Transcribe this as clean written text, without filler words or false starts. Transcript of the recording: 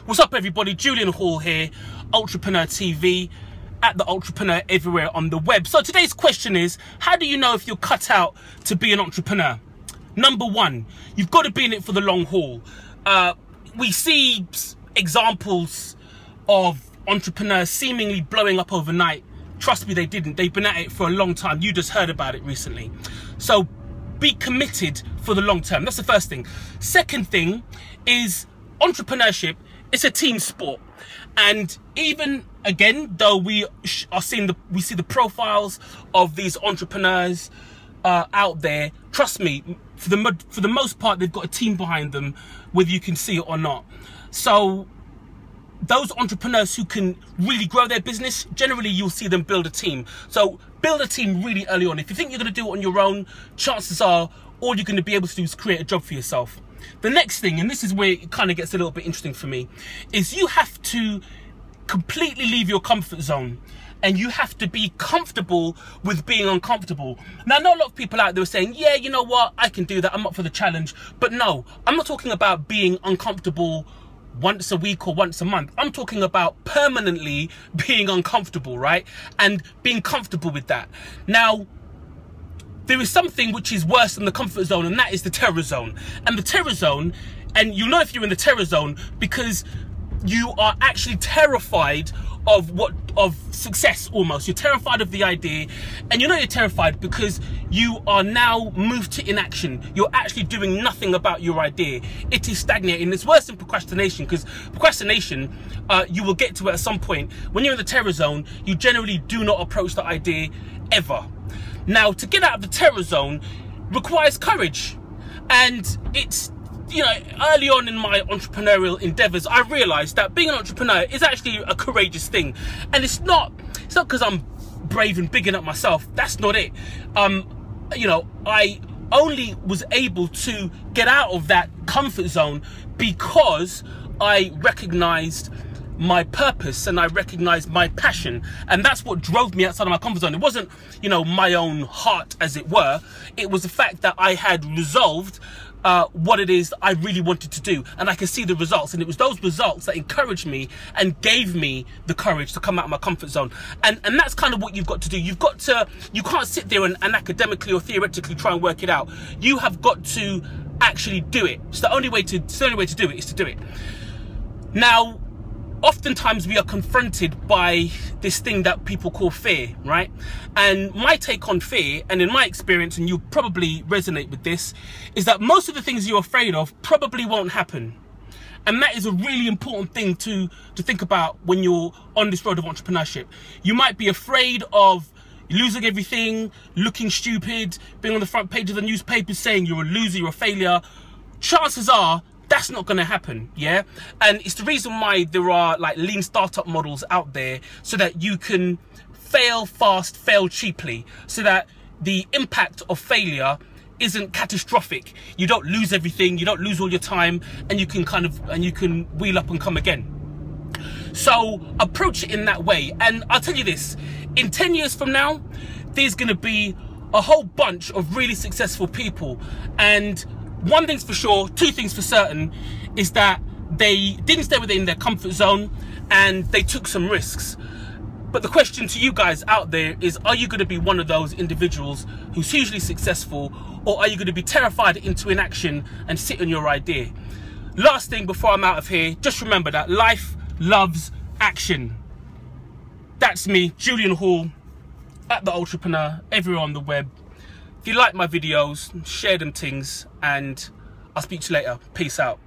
What's up, everybody? Julian Hall here, Ultrapreneur TV, at the Ultrapreneur everywhere on the web. So today's question is, how do you know if you're cut out to be an entrepreneur? Number one, you've got to be in it for the long haul. We see examples of entrepreneurs seemingly blowing up overnight. Trust me, they didn't. They've been at it for a long time. You just heard about it recently. So be committed for the long term. That's the first thing. Second thing is entrepreneurship. It's a team sport. And even again, though we see the profiles of these entrepreneurs out there, trust me, for the most part, they've got a team behind them, whether you can see it or not. So those entrepreneurs who can really grow their business, generally you'll see them build a team. So build a team really early on. If you think you're going to do it on your own, chances are all you're going to be able to do is create a job for yourself. The next thing, and this is where it kind of gets a little bit interesting for me, is you have to completely leave your comfort zone. And you have to be comfortable with being uncomfortable. Now, I know a lot of people out there are saying, yeah, you know what, I can do that, I'm up for the challenge. But no, I'm not talking about being uncomfortable once a week or once a month. I'm talking about permanently being uncomfortable, right? And being comfortable with that. Now, there is something which is worse than the comfort zone, and that is the terror zone. And the terror zone, and you'll know if you're in the terror zone because you are actually terrified of success almost. You're terrified of the idea, and you know you're terrified because you are now moved to inaction. You're actually doing nothing about your idea. It is stagnating. It's worse than procrastination, because procrastination, you will get to it at some point. When you're in the terror zone, you generally do not approach the idea ever. Now, to get out of the terror zone requires courage, and it's, you know, early on in my entrepreneurial endeavors, I realized that being an entrepreneur is actually a courageous thing. And it's not because I'm brave and bigging up myself. That's not it. You know, I only was able to get out of that comfort zone because I recognized my purpose and I recognized my passion, and that's what drove me outside of my comfort zone. It wasn't, you know, my own heart, as it were. It was the fact that I had resolved what it is I really wanted to do, and I could see the results, and it was those results that encouraged me and gave me the courage to come out of my comfort zone. And that's kind of what you've got to do. You can't sit there and academically or theoretically try and work it out. You have got to actually do it. It's the only way to do it is to do it. Now, oftentimes we are confronted by this thing that people call fear, right? And my take on fear, and in my experience, and you'll probably resonate with this, is that most of the things you're afraid of probably won't happen. And that is a really important thing to think about when you're on this road of entrepreneurship. You might be afraid of losing everything, looking stupid, being on the front page of the newspaper saying you're a loser, you're a failure. Chances are that's not going to happen, yeah? And it's the reason why there are like lean startup models out there, so that you can fail fast, fail cheaply, so that the impact of failure isn't catastrophic. You don't lose everything, you don't lose all your time, and you can wheel up and come again. So approach it in that way. And I'll tell you this, in 10 years from now, there's going to be a whole bunch of really successful people, and one thing's for sure, two things for certain, is that they didn't stay within their comfort zone and they took some risks. But the question to you guys out there is, are you going to be one of those individuals who's hugely successful, or are you going to be terrified into inaction and sit on your idea? Last thing before I'm out of here, just remember that life loves action. That's me, Julian Hall, at the Ultrapreneur, everywhere on the web. If you like my videos, share them things, and I'll speak to you later. Peace out.